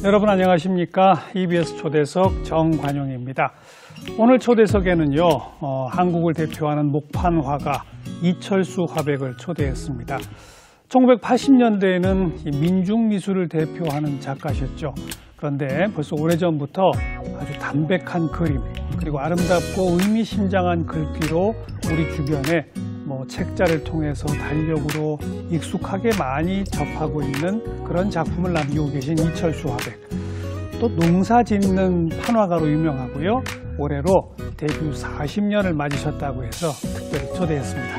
여러분 안녕하십니까? EBS 초대석 정관용입니다. 오늘 초대석에는요, 한국을 대표하는 목판화가 이철수 화백을 초대했습니다. 1980년대에는 민중미술을 대표하는 작가셨죠. 그런데 벌써 오래전부터 아주 담백한 그림, 그리고 아름답고 의미심장한 글귀로 우리 주변에 책자를 통해서 달력으로 익숙하게 많이 접하고 있는 그런 작품을 남기고 계신 이철수 화백. 또 농사 짓는 판화가로 유명하고요. 올해로 데뷔 40년을 맞으셨다고 해서 특별히 초대했습니다.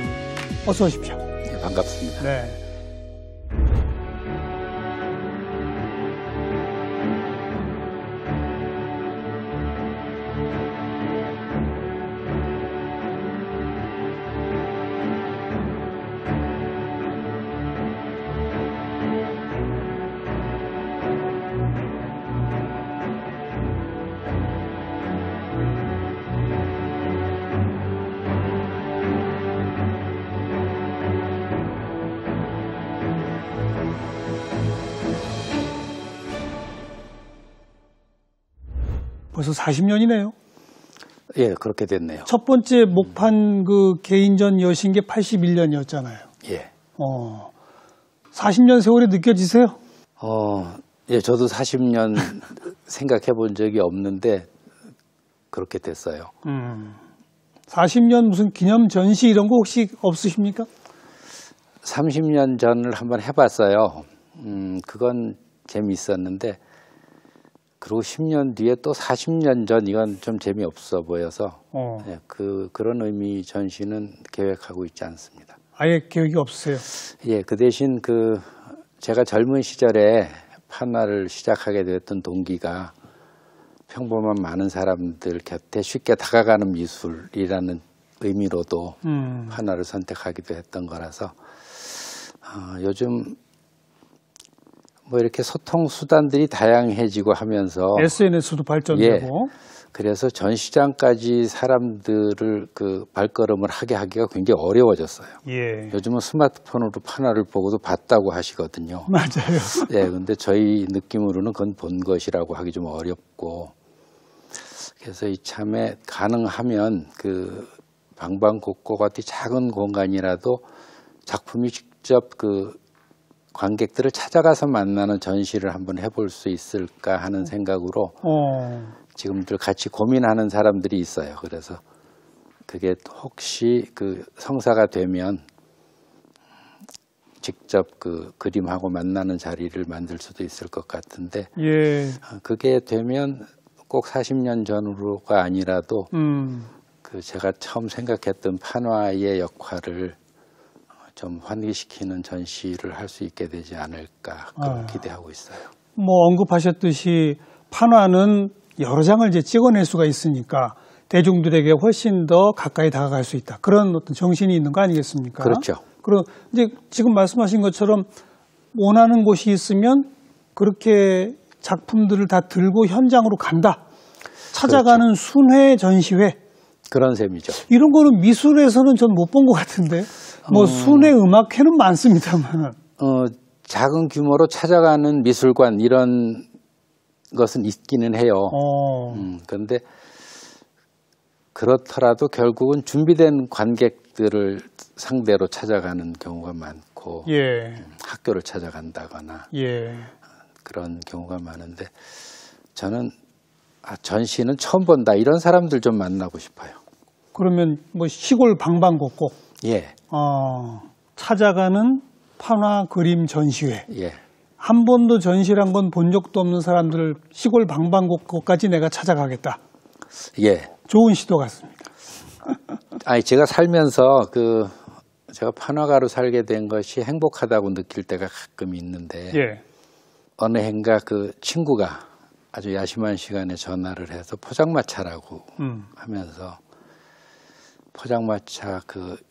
어서 오십시오. 네, 반갑습니다. 네. 벌써 40년이네요. 예, 그렇게 됐네요. 첫 번째 목판 개인전 여신 게 81년이었잖아요. 예. 40년 세월이 느껴지세요? 예, 저도 40년 생각해 본 적이 없는데 그렇게 됐어요. 40년 무슨 기념 전시 이런 거 혹시 없으십니까? 30년 전을 한번 해봤어요. 그건 재미있었는데, 그리고 10년 뒤에 또 40년 전 이건 좀 재미없어 보여서 예, 그런 의미 전시는 계획하고 있지 않습니다. 아예 계획이 없으세요? 예, 그 대신 제가 젊은 시절에 판화를 시작하게 되었던 동기가 평범한 많은 사람들 곁에 쉽게 다가가는 미술이라는 의미로도 판화를 선택하기도 했던 거라서 요즘 이렇게 소통 수단들이 다양해지고 하면서 SNS도 발전되고, 예, 그래서 전시장까지 사람들을 발걸음을 하기가 굉장히 어려워졌어요. 예. 요즘은 스마트폰으로 판화를 보고도 봤다고 하시거든요. 맞아요. 예, 근데 저희 느낌으로는 그건 본 것이라고 하기 좀 어렵고, 그래서 이참에 가능하면 방방곡곡 같은 작은 공간이라도 작품이 직접 관객들을 찾아가서 만나는 전시를 한번 해볼 수 있을까 하는 생각으로 지금들 같이 고민하는 사람들이 있어요. 그래서 그게 혹시 성사가 되면 직접 그림하고 만나는 자리를 만들 수도 있을 것 같은데, 예. 그게 되면 꼭 40년 전으로가 아니라도 제가 처음 생각했던 판화의 역할을 좀 환기시키는 전시를 할 수 있게 되지 않을까 기대하고 있어요. 언급하셨듯이 판화는 여러 장을 이제 찍어낼 수가 있으니까 대중들에게 훨씬 더 가까이 다가갈 수 있다. 그런 어떤 정신이 있는 거 아니겠습니까? 그렇죠. 그리고 이제 지금 말씀하신 것처럼 원하는 곳이 있으면 그렇게 작품들을 다 들고 현장으로 간다. 찾아가는 그렇죠. 순회 전시회. 그런 셈이죠. 이런 거는 미술에서는 전 못 본 것 같은데. 순회 음악회는 많습니다만. 작은 규모로 찾아가는 미술관 이런 것은 있기는 해요. 그런데 그렇더라도 결국은 준비된 관객들을 상대로 찾아가는 경우가 많고, 예. 학교를 찾아간다거나, 예. 그런 경우가 많은데, 저는 전시는 처음 본다 이런 사람들 좀 만나고 싶어요. 그러면 시골 방방곡곡, 예, 찾아가는 판화 그림 전시회. 예. 한 번도 전시를 한 건 본 적도 없는 사람들 시골 방방곡곡까지 내가 찾아가겠다. 예. 좋은 시도 같습니다. 제가 살면서 제가 판화가로 살게 된 것이 행복하다고 느낄 때가 가끔 있는데, 예. 어느 해인가 친구가 아주 야심한 시간에 전화를 해서 포장마차라고 하면서, 포장마차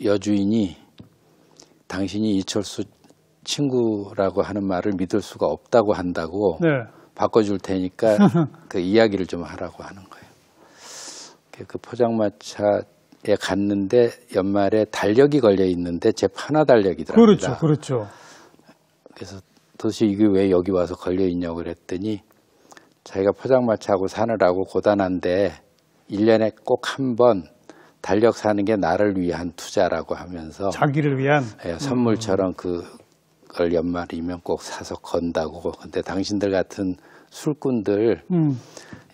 여주인이 당신이 이철수 친구라고 하는 말을 믿을 수가 없다고 한다고, 네. 바꿔줄 테니까 그 이야기를 좀 하라고 하는 거예요. 그 포장마차 갔는데 연말에 달력이 걸려 있는데 제 판화 달력이더라고요. 그렇죠, 그렇죠. 그래서 도대체 이게 왜 여기 와서 걸려 있냐고 그랬더니 자기가 포장마차하고 사느라고 고단한데 1년에 꼭 한 번 달력 사는 게 나를 위한 투자라고 하면서 자기를 위한. 예, 선물처럼 그걸 연말이면 꼭 사서 건다고. 근데 당신들 같은 술꾼들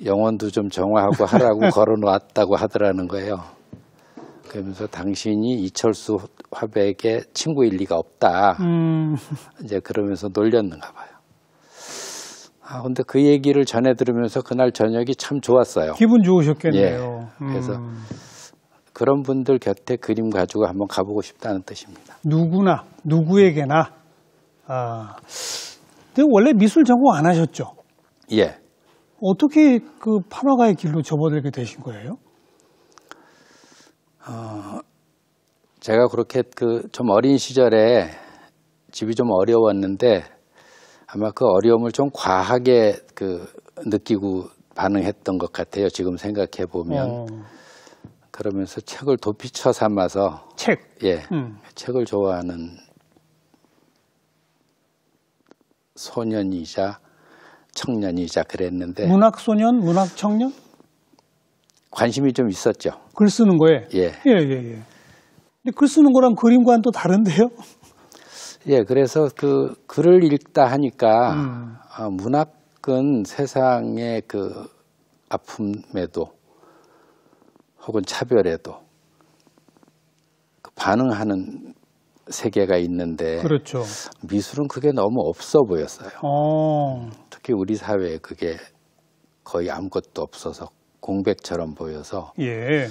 영혼도 좀 정화하고 하라고 걸어놓았다고 하더라는 거예요. 그러면서 당신이 이철수 화백의 친구일 리가 없다. 이제 그러면서 놀렸는가 봐요. 근데 그 얘기를 전해 들으면서 그날 저녁이 참 좋았어요. 기분 좋으셨겠네요. 예, 그래서 그런 분들 곁에 그림 가지고 한번 가보고 싶다는 뜻입니다. 누구나, 누구에게나. 근데 원래 미술 전공 안 하셨죠? 예. 어떻게 그 판화가의 길로 접어들게 되신 거예요? 제가 그렇게 좀 어린 시절에 집이 좀 어려웠는데 아마 그 어려움을 좀 과하게 느끼고 반응했던 것 같아요. 지금 생각해 보면. 그러면서 책을 도피처 삼아서 책. 예, 책을 좋아하는 소년이자 청년이자 그랬는데 문학소년, 문학청년? 관심이 좀 있었죠. 글 쓰는 거에? 예. 근데 글 쓰는 거랑 그림과는 또 다른데요? 예, 그래서 글을 읽다 하니까 문학은 세상의 아픔에도 혹은 차별에도 반응하는 세계가 있는데 그렇죠. 미술은 그게 너무 없어 보였어요. 특히 우리 사회에 그게 거의 아무것도 없어서 공백처럼 보여서 예.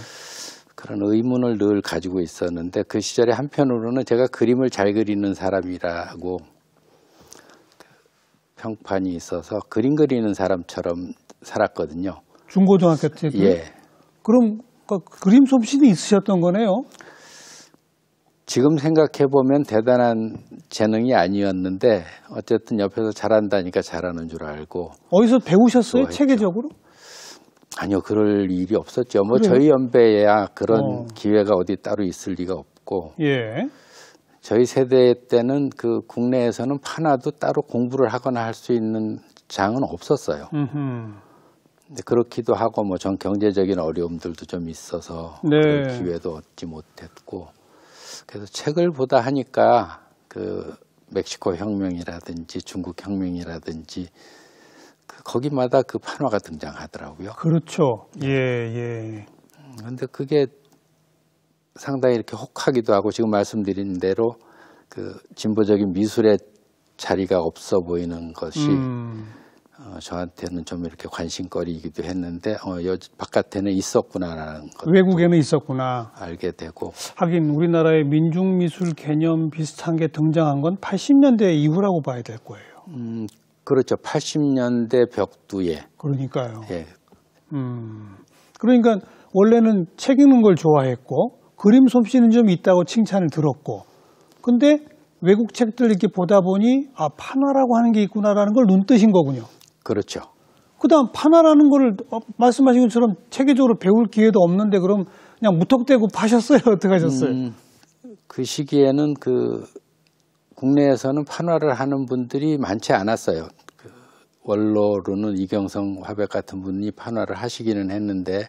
그런 의문을 늘 가지고 있었는데 그 시절에 한편으로는 제가 그림을 잘 그리는 사람이라고 평판이 있어서 그림 그리는 사람처럼 살았거든요. 중고등학교 때도? 예. 그럼 그림 솜씨는 있으셨던 거네요? 지금 생각해 보면 대단한 재능이 아니었는데 어쨌든 옆에서 잘한다니까 잘하는 줄 알고. 어디서 배우셨어요? 좋아했죠. 체계적으로? 아니요, 그럴 일이 없었죠. 뭐 그래요? 저희 연배야 그런 기회가 어디 따로 있을 리가 없고. 예. 저희 세대 때는 국내에서는 판화도 따로 공부를 하거나 할 수 있는 장은 없었어요. 근데 그렇기도 하고 뭐 전 경제적인 어려움들도 좀 있어서 네. 그런 기회도 얻지 못했고. 그래서 책을 보다 하니까 멕시코 혁명이라든지 중국 혁명이라든지 거기마다 판화가 등장하더라고요. 그렇죠. 예. 근데 그게 상당히 이렇게 혹하기도 하고 지금 말씀드린 대로 진보적인 미술의 자리가 없어 보이는 것이 저한테는 좀 이렇게 관심거리이기도 했는데 바깥에는 있었구나라는 것. 외국에는 있었구나. 알게 되고. 하긴 우리나라의 민중미술 개념 비슷한 게 등장한 건 80년대 이후라고 봐야 될 거예요. 그렇죠. 80년대 벽두에. 그러니까요. 예. 그러니까 원래는 책 읽는 걸 좋아했고 그림 솜씨는 좀 있다고 칭찬을 들었고 근데 외국 책들 이렇게 보다 보니 판화라고 하는 게 있구나라는 걸 눈뜨신 거군요. 그렇죠. 그다음 판화라는 거를 말씀하신 것처럼 체계적으로 배울 기회도 없는데 그럼 그냥 무턱대고 파셨어요? 어떻게 하셨어요? 그 시기에는 국내에서는 판화를 하는 분들이 많지 않았어요. 원로로는 이경성 화백 같은 분이 판화를 하시기는 했는데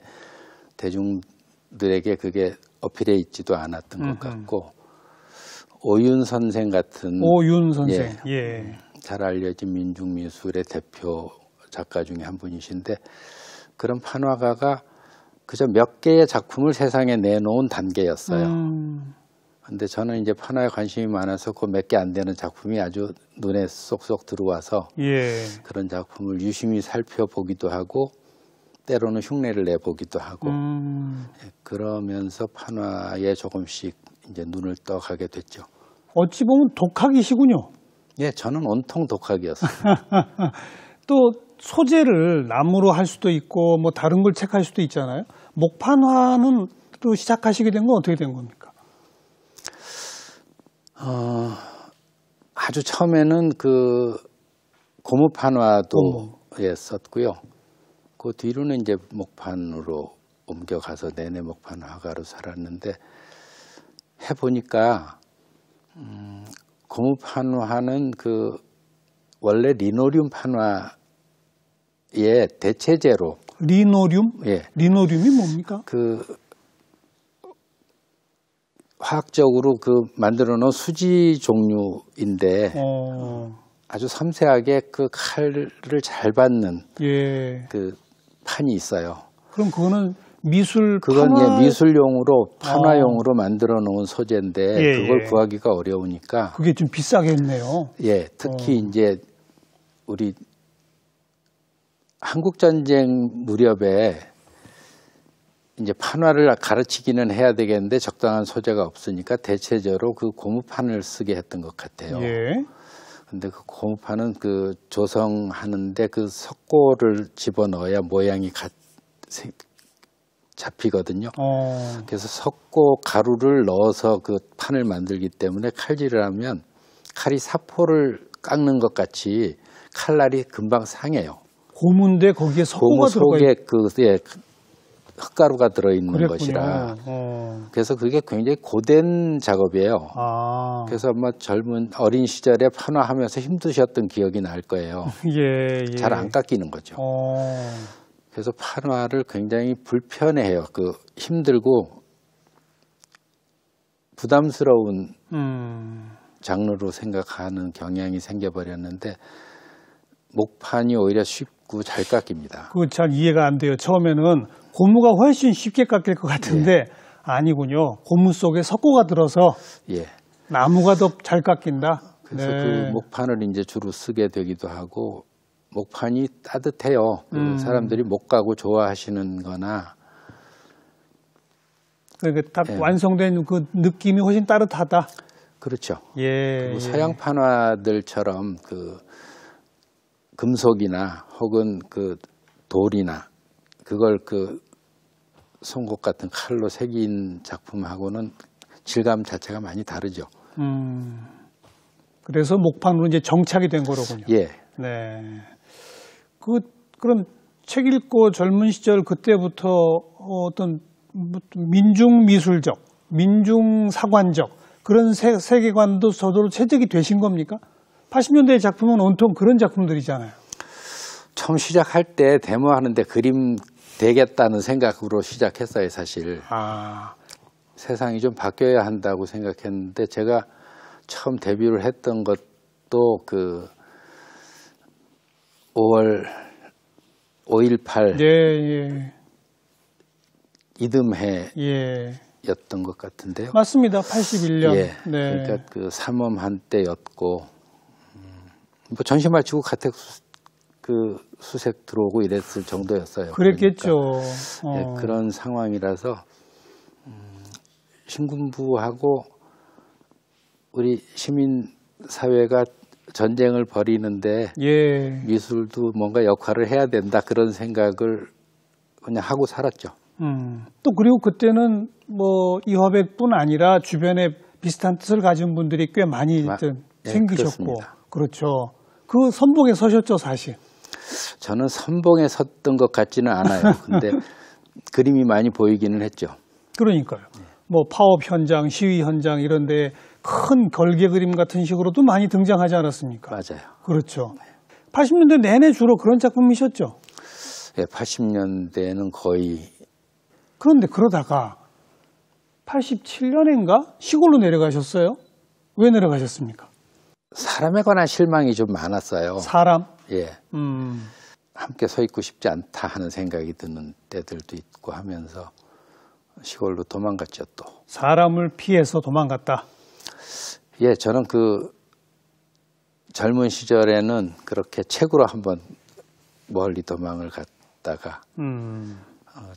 대중들에게 그게 어필해 있지도 않았던 것 같고 오윤 선생 같은 오윤 선생. 예. 잘 알려진 민중미술의 대표 작가 중에 한 분이신데 그런 판화가가 그저 몇 개의 작품을 세상에 내놓은 단계였어요. 근데 저는 이제 판화에 관심이 많아서 그 몇 개 안 되는 작품이 아주 눈에 쏙쏙 들어와서 예. 그런 작품을 유심히 살펴보기도 하고 때로는 흉내를 내보기도 하고 그러면서 판화에 조금씩 이제 눈을 떠가게 됐죠. 어찌 보면 독학이시군요. 예, 저는 온통 독학이었어요. 또 소재를 나무로 할 수도 있고 뭐 다른 걸 책할 수도 있잖아요. 목판화는 또 시작하시게 된 건 어떻게 된 겁니까? 아주 처음에는 고무판화도 썼고요. 그 뒤로는 이제 목판으로 옮겨가서 내내 목판 화가로 살았는데 해보니까 고무판화는 그 원래 리노리움 판화의 대체제로 리노륨? 예. 리노륨이 뭡니까? 그 화학적으로 그 만들어 놓은 수지 종류인데 아주 섬세하게 그 칼을 잘 받는 예. 그 판이 있어요. 그럼 그거는 미술 그건 판화... 예, 미술용으로 판화용으로 만들어 놓은 소재인데 예, 그걸 예. 구하기가 어려우니까 그게 좀 비싸겠네요. 예, 특히 이제 우리 한국 전쟁 무렵에 이제 판화를 가르치기는 해야 되겠는데 적당한 소재가 없으니까 대체적으로 그 고무판을 쓰게 했던 것 같아요. 예. 근데 그 고무판은 그 조성하는데 그 석고를 집어넣어야 모양이 잡히거든요. 그래서 석고 가루를 넣어서 그 판을 만들기 때문에 칼질을 하면 칼이 사포를 깎는 것 같이 칼날이 금방 상해요. 고무인데 거기에 석고가 고무 들어가 속에 예, 흙가루가 들어있는 그랬군요. 것이라 그래서 그게 굉장히 고된 작업이에요. 그래서 아마 젊은 어린 시절에 판화하면서 힘드셨던 기억이 날 거예요. 예, 예. 잘 안 깎이는 거죠. 그래서 판화를 굉장히 불편해해요. 그 힘들고 부담스러운 장르로 생각하는 경향이 생겨버렸는데 목판이 오히려 쉽고 잘 깎입니다. 그거 잘 이해가 안 돼요. 처음에는 고무가 훨씬 쉽게 깎일 것 같은데 예. 아니군요. 고무 속에 석고가 들어서 예. 나무가 더 잘 깎인다. 그래서 네. 그 목판을 이제 주로 쓰게 되기도 하고 목판이 따뜻해요. 그 사람들이 목 가고 좋아하시는 거나 그러니까 딱 예. 완성된 그 느낌이 훨씬 따뜻하다. 그렇죠. 예. 그리고 예. 서양 판화들처럼 그 금속이나 혹은 그 돌이나 그걸 그 송곳 같은 칼로 새긴 작품하고는 질감 자체가 많이 다르죠. 그래서 목판으로 이제 정착이 된 거로군요. 예. 네. 그럼 책 읽고 젊은 시절 그때부터 어떤 민중미술적, 민중사관적 그런 세계관도 저절로 체득이 되신 겁니까? 80년대 작품은 온통 그런 작품들이잖아요. 처음 시작할 때 데모하는데 그림 되겠다는 생각으로 시작했어요, 사실. 세상이 좀 바뀌어야 한다고 생각했는데 제가 처음 데뷔를 했던 것도 그 5월 5.18 예. 이듬해였던 예. 것 같은데요. 맞습니다. 81년. 예. 네. 그러니까 그 삼엄 한때였고 뭐 전시말치고 가택 그 수색 들어오고 이랬을 정도였어요. 그랬겠죠. 그러니까. 예, 그런 상황이라서 신군부하고 우리 시민 사회가 전쟁을 벌이는데 예. 미술도 뭔가 역할을 해야 된다 그런 생각을 그냥 하고 살았죠. 또 그리고 그때는 뭐 이화백뿐 아니라 주변에 비슷한 뜻을 가진 분들이 꽤 많이 예, 생기셨고 그렇습니다. 그렇죠. 그 선봉에 서셨죠, 사실. 저는 선봉에 섰던 것 같지는 않아요. 근데 그림이 많이 보이기는 했죠. 그러니까요. 뭐 파업 현장, 시위 현장 이런 데 큰 걸개 그림 같은 식으로도 많이 등장하지 않았습니까? 맞아요. 그렇죠. 80년대 내내 주로 그런 작품이셨죠. 예, 80년대에는 거의 그런데 그러다가 87년인가 시골로 내려가셨어요? 왜 내려가셨습니까? 사람에 관한 실망이 좀 많았어요. 사람? 예. 함께 서 있고 싶지 않다 하는 생각이 드는 때들도 있고 하면서 시골로 도망갔죠, 또. 사람을 피해서 도망갔다. 예, 저는 그 젊은 시절에는 그렇게 책으로 한번 멀리 도망을 갔다가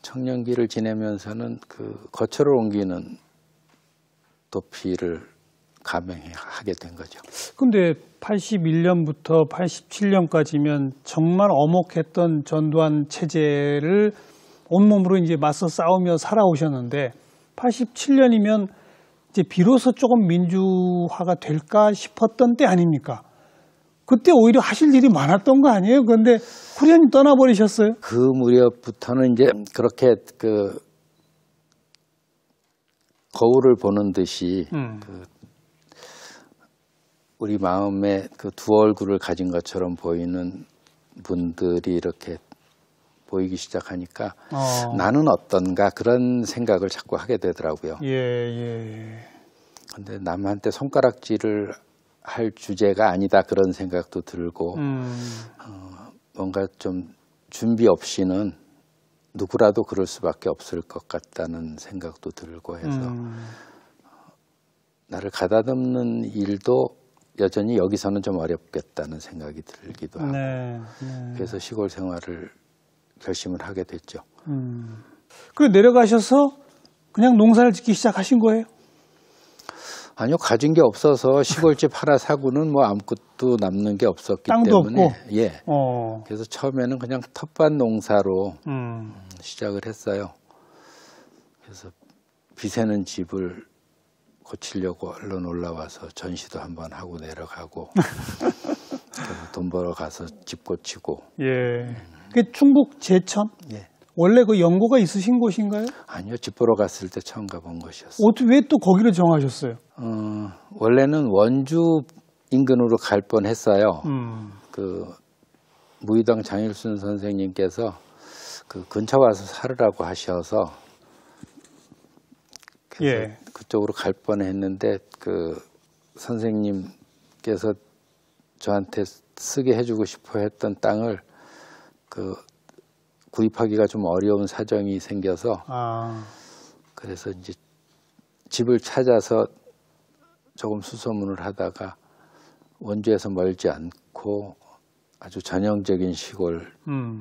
청년기를 지내면서는 그 거처를 옮기는 도피를 감행하게 된 거죠. 근데 81년부터 87년까지면 정말 엄혹했던 전두환 체제를 온몸으로 이제 맞서 싸우며 살아오셨는데 87년이면 이제 비로소 조금 민주화가 될까 싶었던 때 아닙니까? 그때 오히려 하실 일이 많았던 거 아니에요? 그런데 후련히 떠나버리셨어요? 그 무렵부터는 이제 그렇게 그 거울을 보는 듯이 그 우리 마음에 그 두 얼굴을 가진 것처럼 보이는 분들이 이렇게 보이기 시작하니까 나는 어떤가 그런 생각을 자꾸 하게 되더라고요. 예. 근데 남한테 손가락질을 할 주제가 아니다 그런 생각도 들고 뭔가 좀 준비 없이는 누구라도 그럴 수밖에 없을 것 같다는 생각도 들고 해서 나를 가다듬는 일도 여전히 여기서는 좀 어렵겠다는 생각이 들기도 하고 그래서 시골 생활을 결심을 하게 됐죠. 그래 내려가셔서 그냥 농사를 짓기 시작하신 거예요? 아니요, 가진 게 없어서 시골집 하나 사고는 뭐 아무것도 남는 게 없었기 땅도 때문에 없고? 예. 그래서 처음에는 그냥 텃밭 농사로 시작을 했어요. 그래서 비세는 집을 고치려고 얼른 올라와서 전시도 한번 하고 내려가고 돈 벌어 가서 집 고치고. 예. 그 충북 제천? 예. 원래 그 연고가 있으신 곳인가요? 아니요, 집 보러 갔을 때 처음 가본 곳이었어요. 어떻게 왜 또 거기를 정하셨어요? 원래는 원주 인근으로 갈 뻔했어요. 그 무의당 장일순 선생님께서 그 근처 와서 살으라고 하셔서 그래서 그쪽으로 갈 뻔했는데 그 선생님께서 저한테 쓰게 해주고 싶어 했던 땅을 그 구입하기가 좀 어려운 사정이 생겨서 그래서 이제 집을 찾아서 조금 수소문을 하다가 원주에서 멀지 않고 아주 전형적인 시골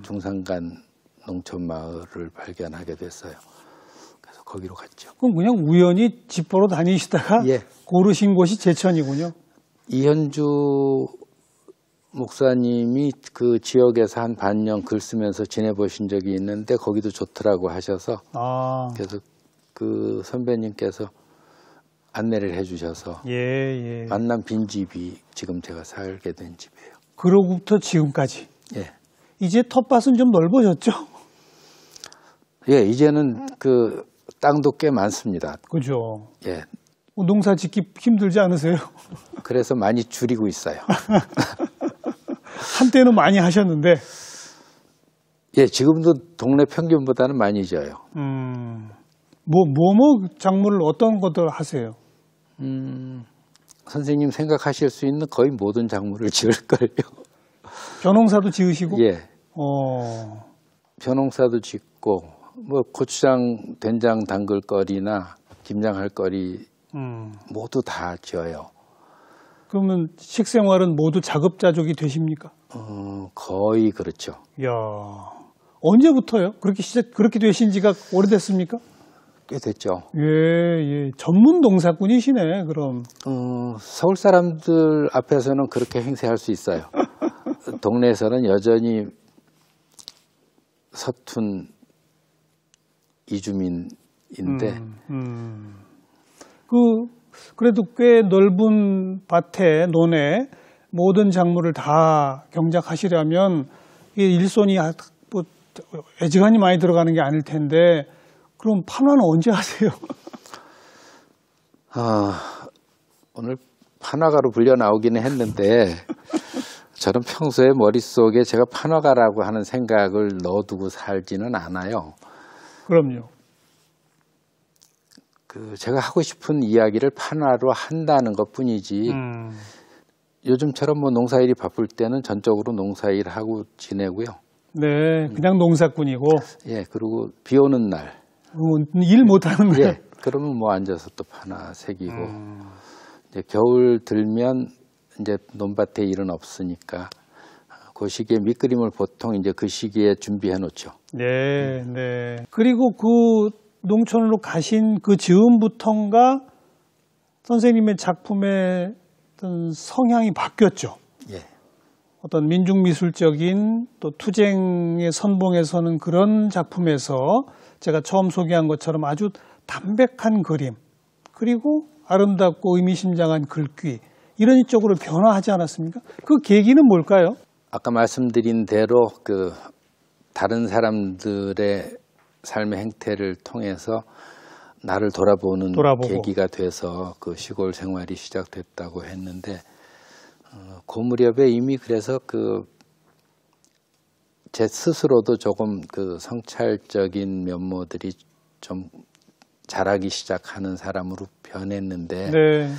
중산간 농촌 마을을 발견하게 됐어요. 그래서 거기로 갔죠. 그럼 그냥 우연히 집 보러 다니시다가 고르신 곳이 제천이군요. 이현주 목사님이 그 지역에서 한 반년 글 쓰면서 지내보신 적이 있는데 거기도 좋더라고 하셔서 그래서 그 선배님께서 안내를 해주셔서 만난 빈집이 지금 제가 살게 된 집이에요. 그로부터 지금까지. 예. 이제 텃밭은 좀 넓어졌죠? 예, 이제는 그 땅도 꽤 많습니다. 그죠. 예. 농사 짓기 힘들지 않으세요? 그래서 많이 줄이고 있어요. 한때는 많이 하셨는데. 예, 지금도 동네 평균보다는 많이 져요. 뭐 작물을 어떤 것들 하세요? 선생님 생각하실 수 있는 거의 모든 작물을 지을걸요. 벼농사도 지으시고? 예. 벼농사도 짓고, 뭐 고추장, 된장 담글 거리나 김장 할 거리 모두 다 지어요. 그러면 식생활은 모두 자급자족이 되십니까? 거의 그렇죠. 이야, 언제부터요? 그렇게 되신 지가 오래됐습니까? 꽤 됐죠. 예. 전문 농사꾼이시네, 그럼. 서울 사람들 앞에서는 그렇게 행세할 수 있어요. 동네에서는 여전히 서툰 이주민인데. 그래도 꽤 넓은 밭에, 논에 모든 작물을 다 경작하시려면 일손이 뭐 애지간히 많이 들어가는 게 아닐 텐데, 그럼 판화는 언제 하세요? 오늘 판화가로 불려 나오기는 했는데 저는 평소에 머릿속에 제가 판화가라고 하는 생각을 넣어두고 살지는 않아요. 그럼요. 제가 하고 싶은 이야기를 판화로 한다는 것 뿐이지 요즘처럼 뭐 농사일이 바쁠 때는 전적으로 농사일 하고 지내고요. 네, 그냥 농사꾼이고. 예, 그리고 비 오는 날. 일 못하는 날. 예, 그러면 뭐 앉아서 또 판화 새기고. 이제 겨울 들면 이제 논밭에 일은 없으니까 그 시기에 밑그림을 보통 이제 그 시기에 준비해 놓죠. 네. 그리고 그 농촌으로 가신 그 즈음부터인가 선생님의 작품의 어떤 성향이 바뀌었죠. 예. 어떤 민중미술적인 또 투쟁의 선봉에 서는 그런 작품에서 제가 처음 소개한 것처럼 아주 담백한 그림 그리고 아름답고 의미심장한 글귀 이런 쪽으로 변화하지 않았습니까? 그 계기는 뭘까요? 아까 말씀드린 대로 그 다른 사람들의 삶의 행태를 통해서 나를 돌아보는 계기가 돼서 그 시골 생활이 시작됐다고 했는데 그 무렵에 이미 그래서 그 제 스스로도 조금 그 성찰적인 면모들이 좀 자라기 시작하는 사람으로 변했는데 네.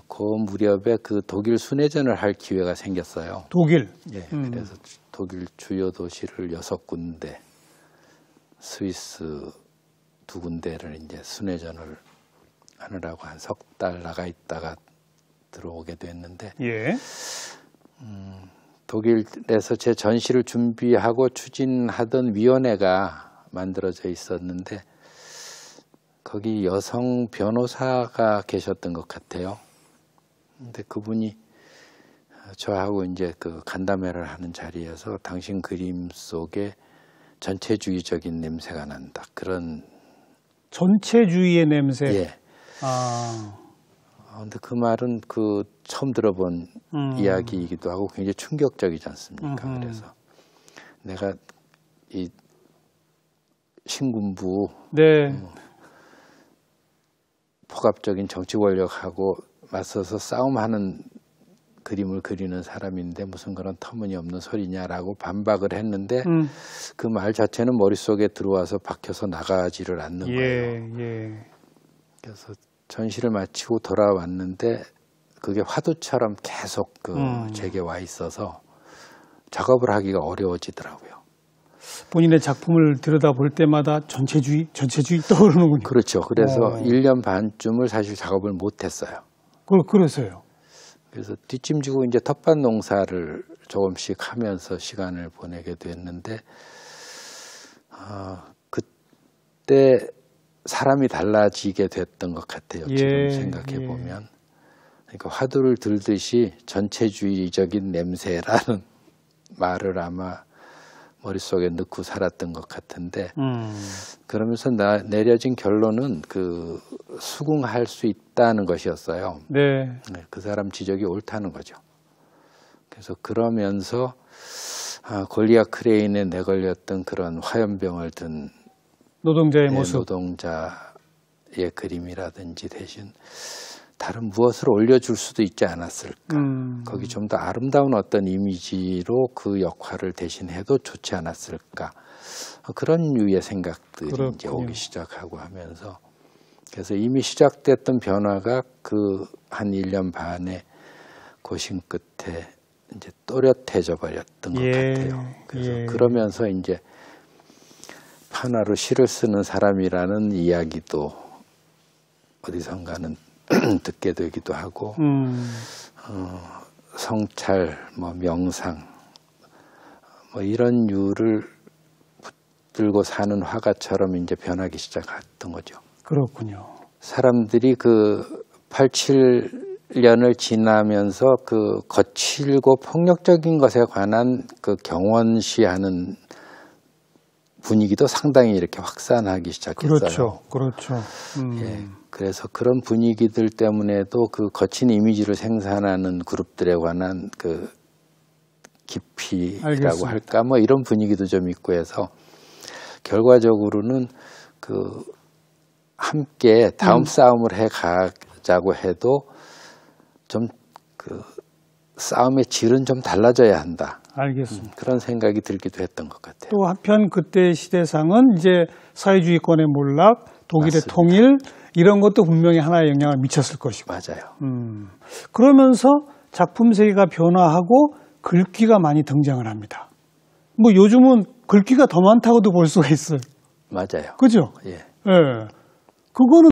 그 무렵에 그 독일 순회전을 할 기회가 생겼어요. 독일. 예, 그래서 독일 주요 도시를 6군데, 스위스 2군데를 이제 순회전을 하느라고 한 석 달 나가 있다가 들어오게 됐는데, 예. 독일에서 제 전시를 준비하고 추진하던 위원회가 만들어져 있었는데, 거기 여성 변호사가 계셨던 것 같아요. 근데 그분이 저하고 이제 그 간담회를 하는 자리에서 당신 그림 속에 전체주의적인 냄새가 난다. 그런. 전체주의의 냄새. 예. 근데 그 말은 그 처음 들어본 이야기이기도 하고 굉장히 충격적이지 않습니까? 그래서 내가 이 신군부. 네. 폭압적인 정치 권력하고 맞서서 싸움하는 그림을 그리는 사람인데 무슨 그런 터무니없는 소리냐라고 반박을 했는데 그 말 자체는 머릿속에 들어와서 박혀서 나가지를 않는 거예요. 예. 그래서 전시를 마치고 돌아왔는데 그게 화두처럼 계속 제게 와 있어서 작업을 하기가 어려워지더라고요. 본인의 작품을 들여다볼 때마다 전체주의 떠오르는군요. 그렇죠. 그래서 1년 반쯤을 사실 작업을 못했어요. 그래서요? 그래서 뒷짐지고 이제 텃밭 농사를 조금씩 하면서 시간을 보내게 됐는데, 그때 사람이 달라지게 됐던 것 같아요. 지금 생각해 보면. 그러니까 화두를 들듯이 전체주의적인 냄새라는 말을 아마 머릿속에 넣고 살았던 것 같은데, 그러면서 내려진 결론은 그 수긍할 수 있다는 것이었어요. 네. 그 사람 지적이 옳다는 거죠. 그래서 그러면서 골리앗 크레인에 내걸렸던 그런 화염병을 든 노동자의 모습, 노동자의 그림이라든지 대신 다른 무엇을 올려줄 수도 있지 않았을까. 거기 좀 더 아름다운 어떤 이미지로 그 역할을 대신해도 좋지 않았을까. 그런 류의 생각들이 이제 오기 시작하고 하면서, 그래서 이미 시작됐던 변화가 그 한 1년 반의 고심 끝에 이제 또렷해져 버렸던 것 같아요. 그래서 그러면서 이제 판화로 시를 쓰는 사람이라는 이야기도 어디선가는 듣게 되기도 하고, 성찰, 명상, 이런 류를 붙들고 사는 화가처럼 이제 변하기 시작했던 거죠. 그렇군요. 사람들이 그 87년을 지나면서 그 거칠고 폭력적인 것에 관한 그 경원시하는 분위기도 상당히 이렇게 확산하기 시작했어요. 그렇죠. 예, 그래서 그런 분위기들 때문에도 그 거친 이미지를 생산하는 그룹들에 관한 그 깊이라고 할까, 이런 분위기도 좀 있고 해서 결과적으로는 그 함께 다음 싸움을 해 가자고 해도 좀 그 싸움의 질은 좀 달라져야 한다. 알겠습니다. 그런 생각이 들기도 했던 것 같아요. 또 한편 그때 시대상은 이제 사회주의권의 몰락, 독일의 맞습니다. 통일, 이런 것도 분명히 하나의 영향을 미쳤을 것이고. 맞아요. 그러면서 작품 세계가 변화하고 글귀가 많이 등장을 합니다. 요즘은 글귀가 더 많다고도 볼 수가 있어요. 맞아요. 그죠? 예. 그거는